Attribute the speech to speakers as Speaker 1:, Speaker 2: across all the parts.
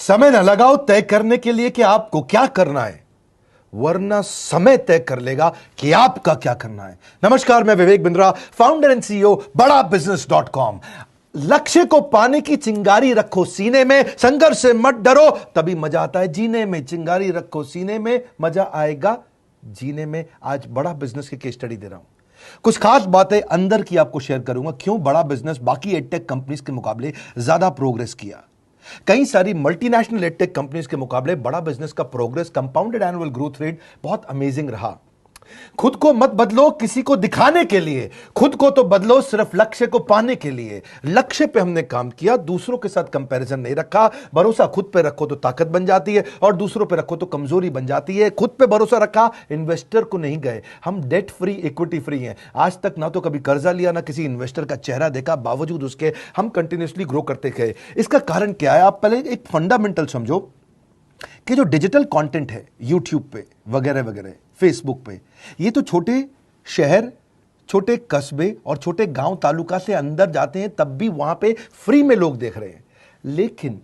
Speaker 1: समय न लगाओ तय करने के लिए कि आपको क्या करना है, वरना समय तय कर लेगा कि आपका क्या करना है। नमस्कार, मैं Vivek Bindra, founder and CEO बड़ा बिजनेस .com। लक्ष्य को पाने की चिंगारी रखो सीने में, संघर्ष से मत डरो, तभी मजा आता है जीने में। चिंगारी रखो सीने में, मजा आएगा जीने में। आज बड़ा बिजनेस की केस स्टडी दे रहा हूं, कुछ खास बातें अंदर की आपको शेयर करूंगा, क्यों बड़ा बिजनेस बाकी एडटेक कंपनीज के मुकाबले ज्यादा प्रोग्रेस किया। कई सारी मल्टीनेशनल एडटेक कंपनीज के मुकाबले बड़ा बिजनेस का progress, compounded annual growth rate बहुत अमेजिंग रहा। खुद को मत बदलो किसी को दिखाने के लिए, खुद को तो बदलो सिर्फ लक्ष्य को पाने के लिए। लक्ष्य पे हमने काम किया, दूसरों के साथ कंपैरिजन नहीं रखा। भरोसा खुद पे रखो तो ताकत बन जाती है, और दूसरों पे रखो तो कमजोरी बन जाती है। खुद पे भरोसा रखा, इन्वेस्टर को नहीं गए। हम डेट फ्री, इक्विटी फ्री हैं। आज तक ना तो कभी कर्जा लिया, ना किसी इन्वेस्टर का चेहरा देखा, बावजूद उसके हम कंटिन्यूसली ग्रो करते गए। इसका कारण क्या है? आप पहले एक फंडामेंटल समझो कि जो डिजिटल कंटेंट है यूट्यूब पे वगैरह वगैरह, फेसबुक पे, ये तो छोटे शहर, छोटे कस्बे और छोटे गांव तालुका से अंदर जाते हैं, तब भी वहां पे फ्री में लोग देख रहे हैं। लेकिन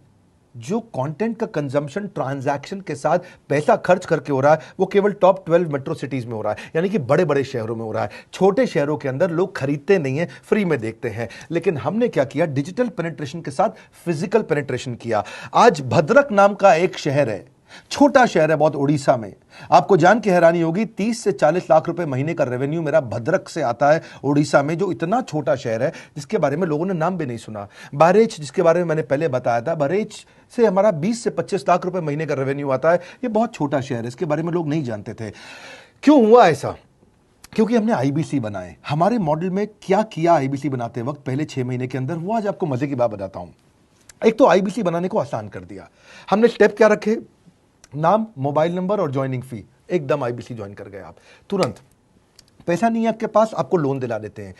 Speaker 1: जो कंटेंट का कंजम्पशन ट्रांजैक्शन के साथ पैसा खर्च करके हो रहा है, वो केवल टॉप 12 मेट्रो सिटीज में हो रहा है, यानी कि बड़े बड़े शहरों में हो रहा है। छोटे शहरों के अंदर लोग खरीदते नहीं है, फ्री में देखते हैं। लेकिन हमने क्या किया? डिजिटल पेनिट्रेशन के साथ फिजिकल पेनिट्रेशन किया। आज भद्रक नाम का एक शहर है, छोटा शहर है बहुत, उड़ीसा में। आपको जान के हैरानी होगी, 30 से 40 लाख रुपए महीने का रेवेन्यू मेरा भद्रक से आता है, उड़ीसा में, जो इतना छोटा शहर है जिसके बारे में लोगों ने नाम भी नहीं सुना। बहरेच, जिसके बारे में मैंने पहले बताया था, बहरेच से हमारा 20 से 25 लाख रुपए महीने का रेवेन्यू आता है। ये बहुत छोटा शहर है, इसके बारे में लोग नहीं जानते थे। क्यों हुआ ऐसा? क्योंकि हमने आईबीसी बनाए। हमारे मॉडल में क्या किया आईबीसी बनाते वक्त पहले 6 महीने के अंदर, वो आज आपको मजे की बात बताता हूं। एक तो आईबीसी बनाने को आसान कर दिया। हमने स्टेप क्या रखे? नाम, मोबाइल नंबर और ज्वाइनिंग फी, एकदम आईबीसी ज्वाइन कर गए आप तुरंत। पैसा नहीं है आपके पास, आपको लोन दिला देते हैं।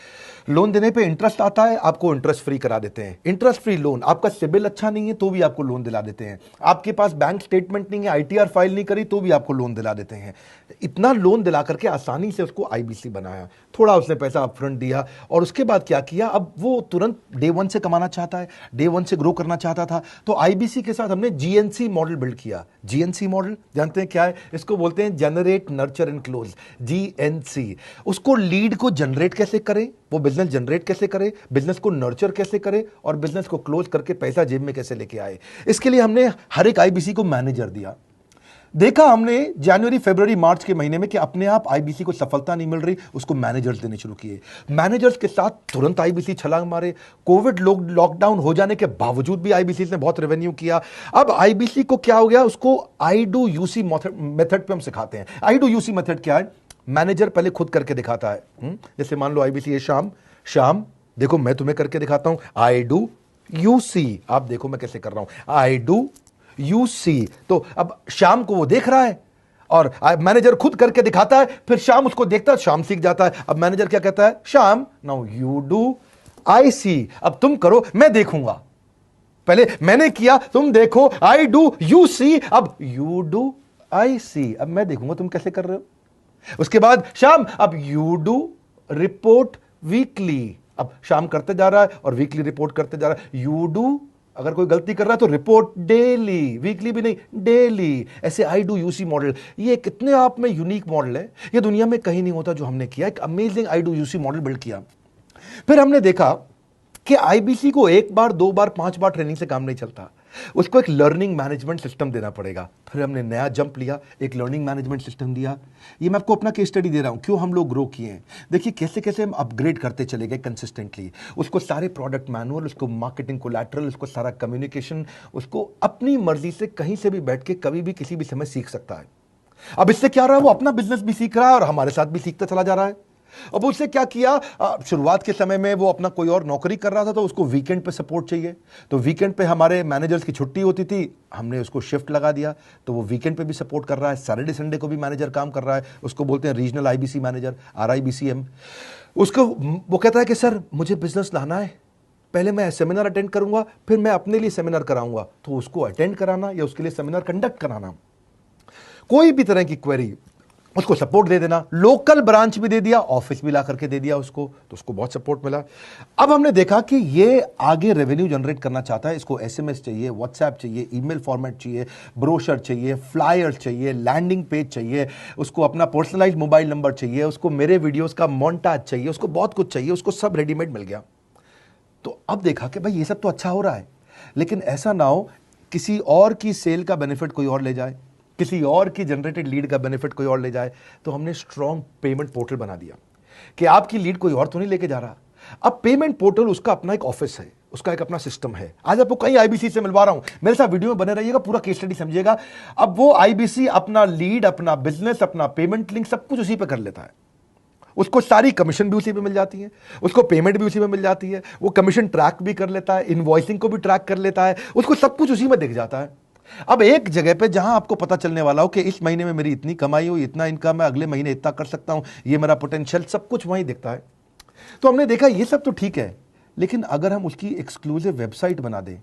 Speaker 1: लोन देने पे इंटरेस्ट आता है, आपको इंटरेस्ट फ्री करा देते हैं। Interest free loan. आपका सिबिल अच्छा नहीं है तो भी आपको लोन दिला देते हैं। आपके पास बैंक स्टेटमेंट नहीं है, आईटीआर फाइल नहीं करी तो भी आपको लोन दिला देते हैं। इतना लोन दिला करके आसानी से उसको आईबीसी बनाया। थोड़ा उसने पैसा अपफ्रंट दिया, और उसके बाद क्या किया? अब वो तुरंत डे 1 से कमाना चाहता है, डे 1 से ग्रो करना चाहता था, तो आईबीसी के साथ हमने जीएनसी मॉडल बिल्ड किया। जीएनसी मॉडल जानते हैं क्या है? इसको बोलते हैं generate, nurture and close, GNC. उसको लीड को जनरेट कैसे करें, वो बिजनेस जनरेट कैसे करे, बिजनेस को नर्चर कैसे करे, और बिजनेस को क्लोज करके पैसा जेब में कैसे लेके आए। इसके लिए हमने हर एक आईबीसी को मैनेजर दिया। देखा हमने जनवरी, फरवरी, मार्च के महीने में कि अपने आप आईबीसी को सफलता नहीं मिल रही, उसको मैनेजर्स देने शुरू किए। मैनेजर्स के साथ तुरंत आईबीसी छलांग मारे। कोविड लॉकडाउन हो जाने के बावजूद भी आईबीसी ने बहुत रेवेन्यू किया। अब आईबीसी को क्या हो गया? उसको आई डू यूसी मेथड पे हम सिखाते हैं। आई डू यूसी मेथड क्या है? मैनेजर पहले खुद करके दिखाता है। जैसे मान लो आईबीसी है, शाम देखो मैं तुम्हें करके दिखाता हूं, आई डू यू सी। आप देखो मैं कैसे कर रहा हूं, आई डू यू सी। तो अब शाम को वो देख रहा है, और मैनेजर खुद करके दिखाता है, फिर शाम उसको देखता है, शाम सीख जाता है। अब मैनेजर क्या कहता है? शाम, नाउ यू डू, आई सी। अब तुम करो, मैं देखूंगा। पहले मैंने किया, तुम देखो, आई डू यू सी, अब यू डू आई सी। अब मैं देखूंगा तुम कैसे कर रहे हो। उसके बाद शाम, अब यू डू रिपोर्ट वीकली। अब शाम करते जा रहा है और वीकली रिपोर्ट करते जा रहा है। यू डू, अगर कोई गलती कर रहा है तो रिपोर्ट डेली, वीकली भी नहीं, डेली। ऐसे आई डू यूसी मॉडल, ये कितने आप में यूनिक मॉडल है, ये दुनिया में कहीं नहीं होता जो हमने किया। एक amazing I do UC model build किया। फिर हमने देखा कि आईबीसी को 1 बार, 2 बार, 5 बार ट्रेनिंग से काम नहीं चलता, उसको एक लर्निंग मैनेजमेंट सिस्टम देना पड़ेगा। फिर हमने नया जंप लिया, एक लर्निंग मैनेजमेंट सिस्टम दिया। ये मैं आपको अपना केस स्टडी दे रहा हूं, क्यों हम लोग ग्रो किए हैं। देखिए कैसे कैसे हम अपग्रेड करते चले गए कंसिस्टेंटली। उसको सारे प्रोडक्ट मैनुअल, उसको मार्केटिंग कोलैटरल, उसको सारा कम्युनिकेशन, उसको अपनी मर्जी से कहीं से भी बैठ के कभी भी किसी भी समय सीख सकता है। अब इससे क्या रहा है? वो अपना बिजनेस भी सीख रहा है और हमारे साथ भी सीखता चला जा रहा है। अब उसने क्या किया? शुरुआत के समय में वो अपना कोई और नौकरी कर रहा था, तो उसको वीकेंड पे सपोर्ट चाहिए। तो वीकेंड पे हमारे मैनेजर्स की छुट्टी होती थी, हमने उसको शिफ्ट लगा दिया, तो वो वीकेंड पे भी सपोर्ट कर रहा है। सैटरडे संडे को भी मैनेजर काम कर रहा है, उसको बोलते हैं रीजनल आईबीसी मैनेजर, RIBCM। उसको वो कहता है कि सर मुझे बिजनेस लाना है, पहले मैं सेमिनार अटेंड करूंगा, फिर मैं अपने लिए सेमिनार कराऊंगा। तो उसको अटेंड कराना या उसके लिए सेमिनार कंडक्ट कराना, कोई भी तरह की क्वेरी, उसको सपोर्ट दे देना, लोकल ब्रांच भी दे दिया, ऑफिस भी ला करके दे दिया उसको, तो उसको बहुत सपोर्ट मिला। अब हमने देखा कि ये आगे रेवेन्यू जनरेट करना चाहता है, इसको एसएमएस चाहिए, व्हाट्सएप चाहिए, ईमेल फॉर्मेट चाहिए, ब्रोशर चाहिए, फ्लायर चाहिए, लैंडिंग पेज चाहिए, उसको अपना पर्सनलाइज मोबाइल नंबर चाहिए, उसको मेरे वीडियोस का मोन्टाज चाहिए, उसको बहुत कुछ चाहिए, उसको सब रेडीमेड मिल गया। तो अब देखा कि भाई ये सब तो अच्छा हो रहा है, लेकिन ऐसा ना हो किसी और की सेल का बेनिफिट कोई और ले जाए, किसी और की जनरेटेड लीड का बेनिफिट कोई और ले जाए। तो हमने स्ट्रॉन्ग पेमेंट पोर्टल बना दिया कि आपकी लीड कोई और तो नहीं लेके जा रहा। अब पेमेंट पोर्टल उसका अपना एक ऑफिस है, उसका एक अपना सिस्टम है। आज आपको कई आईबीसी से मिलवा रहा हूं, मेरे साथ वीडियो में बने रहिएगा, पूरा केस स्टडी समझिएगा। अब वो आईबीसी अपना लीड, अपना बिजनेस, अपना पेमेंट लिंक सब कुछ उसी पे कर लेता है। उसको सारी कमीशन भी उसी पे मिल जाती है, उसको पेमेंट भी उसी में मिल जाती है, वो कमीशन ट्रैक भी कर लेता है, इनवॉइसिंग को भी ट्रैक कर लेता है, उसको सब कुछ उसी में दिख जाता है। अब एक जगह पे जहां आपको पता चलने वाला हो कि इस महीने में मेरी इतनी कमाई हुई, इतना इनकम है, अगले महीने इतना कर सकता हूं, ये मेरा पोटेंशियल, सब कुछ वहीं दिखता है। तो हमने देखा ये सब तो ठीक है, लेकिन अगर हम उसकी एक्सक्लूसिव वेबसाइट बना दें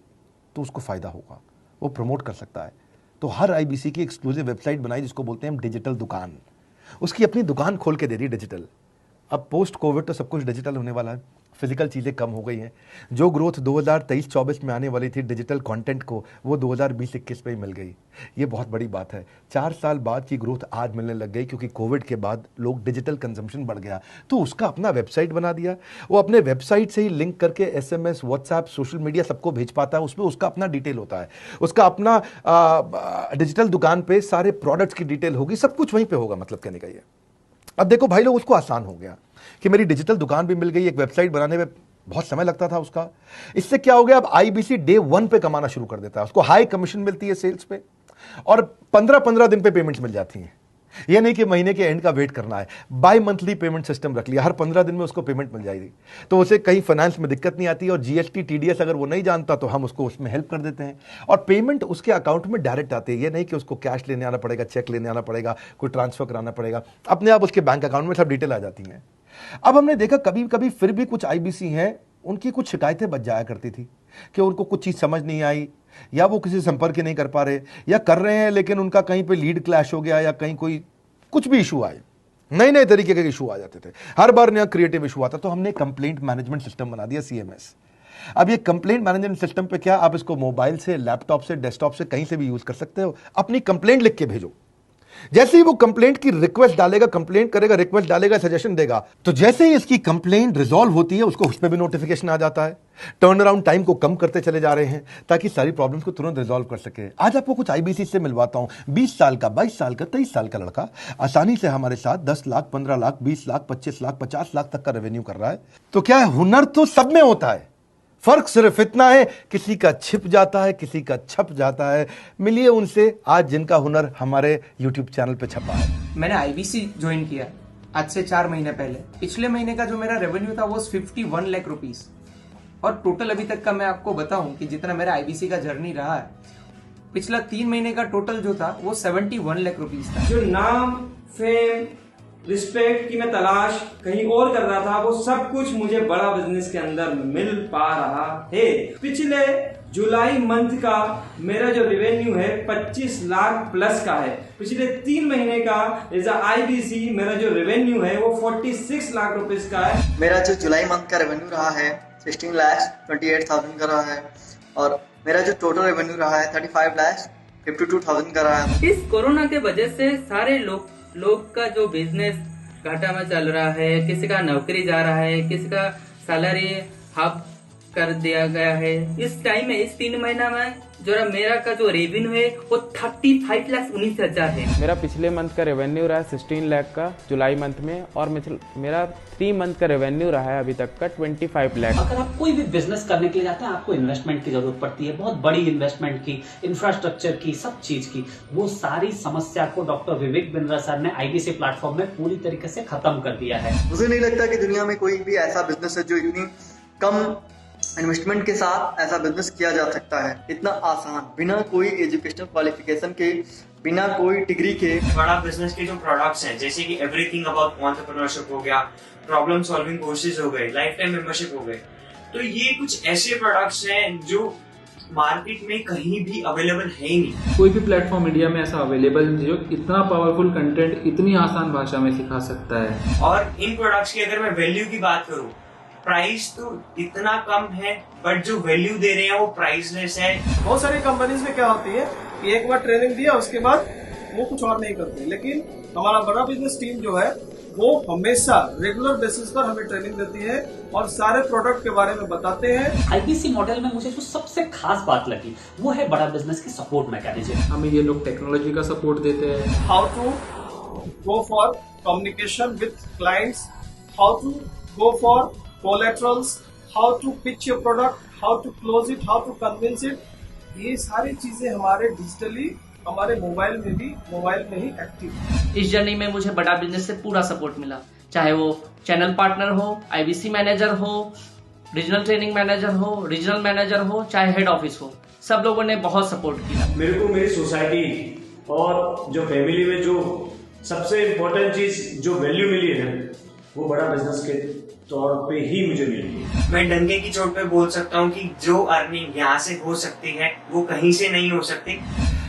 Speaker 1: तो उसको फायदा होगा, वो प्रमोट कर सकता है। तो हर आईबीसी की एक्सक्लूसिव वेबसाइट बनाई, जिसको बोलते हैं हम डिजिटल दुकान। उसकी अपनी दुकान खोल के दे दी डिजिटल। अब पोस्ट कोविड तो सब कुछ डिजिटल होने वाला है, फिजिकल चीज़ें कम हो गई हैं। जो ग्रोथ 2023-24 में आने वाली थी डिजिटल कंटेंट को, वो 2020-21 में ही मिल गई। ये बहुत बड़ी बात है। 4 साल बाद की ग्रोथ आज मिलने लग गई, क्योंकि कोविड के बाद लोग डिजिटल कंजम्पशन बढ़ गया। तो उसका अपना वेबसाइट बना दिया, वो अपने वेबसाइट से ही लिंक करके एसएमएस, व्हाट्सएप, सोशल मीडिया सबको भेज पाता है। उसमें उसका अपना डिटेल होता है, उसका अपना डिजिटल दुकान पे सारे प्रोडक्ट्स की डिटेल होगी, सब कुछ वहीं पर होगा। मतलब कहने का ये, अब देखो भाई लोग, उसको आसान हो गया कि मेरी डिजिटल दुकान भी मिल गई। एक वेबसाइट बनाने में बहुत समय लगता था उसका। इससे क्या हो गया, अब आईबीसी डे 1 पे कमाना शुरू कर देता है। उसको हाई कमीशन मिलती है सेल्स पे, और 15-15 दिन पे पेमेंट्स मिल जाती हैं। यह नहीं कि महीने के एंड का वेट करना है, बाई मंथली पेमेंट सिस्टम रख लिया, हर 15 दिन में उसको पेमेंट मिल जाएगी। तो उसे कहीं फाइनेंस में दिक्कत नहीं आती, और जीएसटी, टीडीएस अगर वो नहीं जानता तो हम उसको उसमें हेल्प कर देते हैं, और पेमेंट उसके अकाउंट में डायरेक्ट आती है। ये नहीं कि उसको कैश लेने आना पड़ेगा, चेक लेने आना पड़ेगा, कोई ट्रांसफर कराना पड़ेगा, अपने आप उसके बैंक अकाउंट में सब डिटेल आ जाती हैं। अब हमने देखा कभी कभी फिर भी कुछ आईबीसी हैं, उनकी कुछ शिकायतें बच जाया करती थी कि उनको कुछ चीज़ समझ नहीं आई, या वो किसी संपर्क नहीं कर पा रहे, या कर रहे हैं लेकिन उनका कहीं पे लीड क्लैश हो गया, या कहीं कोई कुछ भी इशू आए, नए नए तरीके के इशू आ जाते थे, हर बार नया क्रिएटिव इशू आता। तो हमने कंप्लेंट मैनेजमेंट सिस्टम बना दिया, सीएमएस। अब ये कंप्लेंट मैनेजमेंट सिस्टम पे क्या, आप इसको मोबाइल से, लैपटॉप से, डेस्कटॉप से, कहीं से भी यूज कर सकते हो। अपनी कंप्लेंट लिख के भेजो, जैसे ही वो कंप्लेंट की रिक्वेस्ट डालेगा, कंप्लेंट करेगा, रिक्वेस्ट डालेगा, सजेशन देगा, तो जैसे ही इसकी कंप्लेंट रिजॉल्व होती है उसको उस पर भी नोटिफिकेशन आ जाता है। टर्न अराउंड टाइम को कम करते चले जा रहे हैं, ताकि सारी प्रॉब्लम्स को तुरंत रिजॉल्व कर सके। आज आपको कुछ आईबीसी से मिलवाता हूं। 20 साल का, 22 साल का, 23 साल का लड़का आसानी से हमारे साथ 10 लाख, 15 लाख, 20 लाख, 25 लाख, 50 लाख तक का रेवेन्यू कर रहा है। तो क्या है, हुनर तो सब में होता है, फर्क सिर्फ इतना है, किसी का छिप जाता है, किसी का छप जाता है। मिलिए उनसे आज जिनका हुनर हमारे YouTube चैनल पे छपा है।
Speaker 2: मैंने आईबीसी ज्वाइन किया आज से 4 महीने पहले। पिछले महीने का जो मेरा रेवेन्यू था वो 51 लाख रुपीस, और टोटल अभी तक का मैं आपको बताऊं कि जितना मेरा आईबीसी का जर्नी रहा है, पिछला 3 महीने का टोटल जो था वो 71 लाख रुपीस था।
Speaker 3: जो नाम, फेम, रिस्पेक्ट की मैं तलाश कहीं और कर रहा था, वो सब कुछ मुझे बड़ा बिजनेस के अंदर मिल पा रहा है। पिछले जुलाई मंथ का मेरा जो रेवेन्यू है 25 लाख प्लस का है। पिछले 3 महीने का एज आईबीसी मेरा जो रेवेन्यू है वो 46 लाख रुपीस का है।
Speaker 4: मेरा जो जुलाई मंथ का रेवेन्यू रहा है 16,28,000 का रहा है, और मेरा जो टोटल रेवेन्यू रहा है 35,52,000 का रहा है।
Speaker 5: इस कोरोना के वजह से सारे लोग का जो बिजनेस घाटा में चल रहा है, किसी का नौकरी जा रहा है, किसी का सैलरी हाफ कर दिया गया है। इस टाइम में, इस 3 महीना में जो मेरा का जो रेवेन्यू है वो 35,19,000 है।
Speaker 6: मेरा पिछले मंथ का रेवेन्यू रहा है 16 लाख का जुलाई मंथ में, और मेरा 3 मंथ का रेवेन्यू रहा है अभी तक का 25 लाख।
Speaker 7: अगर आप कोई भी बिजनेस करने के लिए जाते हैं, आपको इन्वेस्टमेंट की जरूरत पड़ती है, बहुत बड़ी इन्वेस्टमेंट की, इंफ्रास्ट्रक्चर की, सब चीज की। वो सारी समस्या को डॉक्टर विवेक बिंद्रा सर ने आईबीसी प्लेटफॉर्म में पूरी तरीके से खत्म कर दिया है।
Speaker 4: मुझे नहीं लगता कि दुनिया में कोई भी ऐसा बिजनेस है जो इतनी कम इन्वेस्टमेंट के साथ ऐसा बिजनेस किया जा सकता है, इतना आसान, बिना कोई एजुकेशनल क्वालिफिकेशन के, बिना कोई डिग्री के।
Speaker 3: बड़ा बिजनेस के जो प्रोडक्ट्स हैं, जैसे कि एवरीथिंग अबाउट एंटरप्रेन्योरशिप हो गया, प्रॉब्लम सॉल्विंग कोर्सेज हो गए, लाइफ टाइम मेंबरशिप हो गए, तो ये कुछ ऐसे प्रोडक्ट्स हैं जो मार्केट में कहीं भी अवेलेबल है ही नहीं।
Speaker 8: कोई भी प्लेटफॉर्म इंडिया में ऐसा अवेलेबल नहीं जो इतना पावरफुल कंटेंट इतनी आसान भाषा में सिखा सकता है।
Speaker 3: और इन प्रोडक्ट्स की अगर मैं वैल्यू की बात करूं, प्राइस तो इतना कम है बट जो वैल्यू दे रहे हैं वो प्राइसलेस है।
Speaker 9: बहुत सारी कंपनीज में क्या होती है कि एक बार ट्रेनिंग दिया उसके बाद वो कुछ और नहीं करते, लेकिन हमारा बड़ा बिजनेस टीम जो है वो हमेशा रेगुलर बेसिस पर हमें ट्रेनिंग देती है और सारे प्रोडक्ट के बारे में बताते हैं।
Speaker 7: आईबीसी मॉडल में मुझे जो सबसे खास बात लगी वो है बड़ा बिजनेस की सपोर्ट मैकेनिज्म।
Speaker 8: हमें ये लोग टेक्नोलॉजी का सपोर्ट देते हैं।
Speaker 9: How to go for communication with clients, how to go for collaterals, how to pitch your product, how to close it, how to convince it, ये सारी चीजें हमारे डिजिटली हमारे मोबाइल में ही एक्टिव है।
Speaker 10: इस जर्नी में मुझे बड़ा बिजनेस से पूरा सपोर्ट मिला, चाहे वो चैनल पार्टनर हो, आईबीसी मैनेजर हो, रीजनल ट्रेनिंग मैनेजर हो, रीजनल मैनेजर हो, चाहे हेड ऑफिस हो, सब लोगों ने बहुत सपोर्ट किया।
Speaker 3: मेरे को मेरी सोसाइटी और जो फैमिली में जो सबसे इम्पोर्टेंट चीज जो वैल्यू मिली है वो बड़ा बिजनेस के तौर पे ही मुझे मिली है। मैं डंके की चोट पे बोल सकता हूँ कि जो अर्निंग यहाँ से हो सकती है वो कहीं से नहीं हो सकती।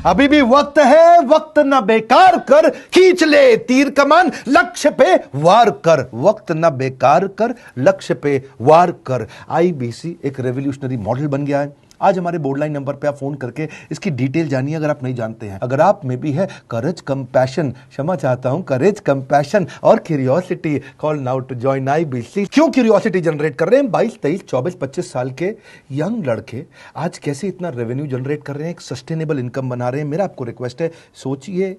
Speaker 1: अभी भी वक्त है, वक्त न बेकार कर, खींच ले तीर कमान, लक्ष्य पे वार कर, वक्त न बेकार कर, लक्ष्य पे वार कर। आईबीसी एक रेवोल्यूशनरी मॉडल बन गया है। आज हमारे बोर्ड लाइन नंबर पे आप फोन करके इसकी डिटेल जानिए अगर आप नहीं जानते हैं। अगर आप में भी है करेज, कंपैशन, क्षमा चाहता हूं, करेज, कंपैशन और curiosity, call now to join IBC. क्यों क्यूरियोसिटी जनरेट कर रहे हैं? 22, 23, 24, 25 साल के यंग लड़के आज कैसे इतना रेवेन्यू जनरेट कर रहे हैं, एक सस्टेनेबल इनकम बना रहे हैं। मेरा आपको रिक्वेस्ट है, सोचिए,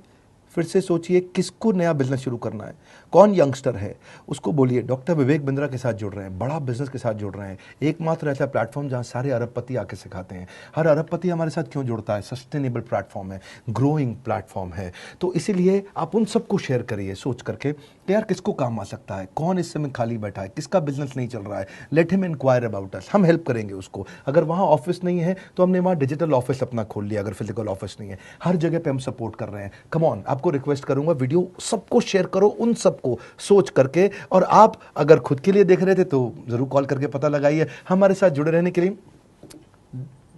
Speaker 1: फिर से सोचिए, किसको नया बिजनेस शुरू करना है, कौन यंगस्टर है, उसको बोलिए डॉक्टर विवेक बिंद्रा के साथ जुड़ रहे हैं, बड़ा बिजनेस के साथ जुड़ रहे हैं। एकमात्र ऐसा प्लेटफॉर्म जहां सारे अरबपति आके सिखाते हैं। हर अरबपति हमारे साथ क्यों जुड़ता है? सस्टेनेबल प्लेटफॉर्म है, ग्रोइंग प्लेटफॉर्म है। तो इसीलिए आप उन सबको शेयर करिए सोच करके कि यार किसको काम आ सकता है, कौन इस समय खाली बैठा है, किसका बिजनेस नहीं चल रहा है, let him enquire about us, हम हेल्प करेंगे उसको। अगर वहाँ ऑफिस नहीं है तो हमने वहाँ डिजिटल ऑफिस अपना खोल लिया, अगर फिजिकल ऑफिस नहीं है, हर जगह पे हम सपोर्ट कर रहे हैं। कम ऑन, आपको रिक्वेस्ट करूंगा वीडियो सबको शेयर करो, उन सबको सोच करके। और आप अगर खुद के लिए देख रहे थे तो जरूर कॉल करके पता लगाइए। हमारे साथ जुड़े रहने के लिए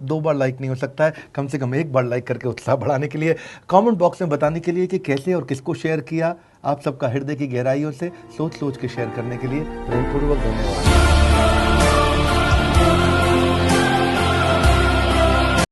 Speaker 1: 2 बार लाइक नहीं हो सकता है, कम से कम 1 बार लाइक करके उत्साह बढ़ाने के लिए, कमेंट बॉक्स में बताने के लिए कि कैसे और किसको शेयर किया। आप सबका हृदय की गहराइयों से सोच सोच के शेयर करने के लिए प्रेमपूर्वक धन्यवाद।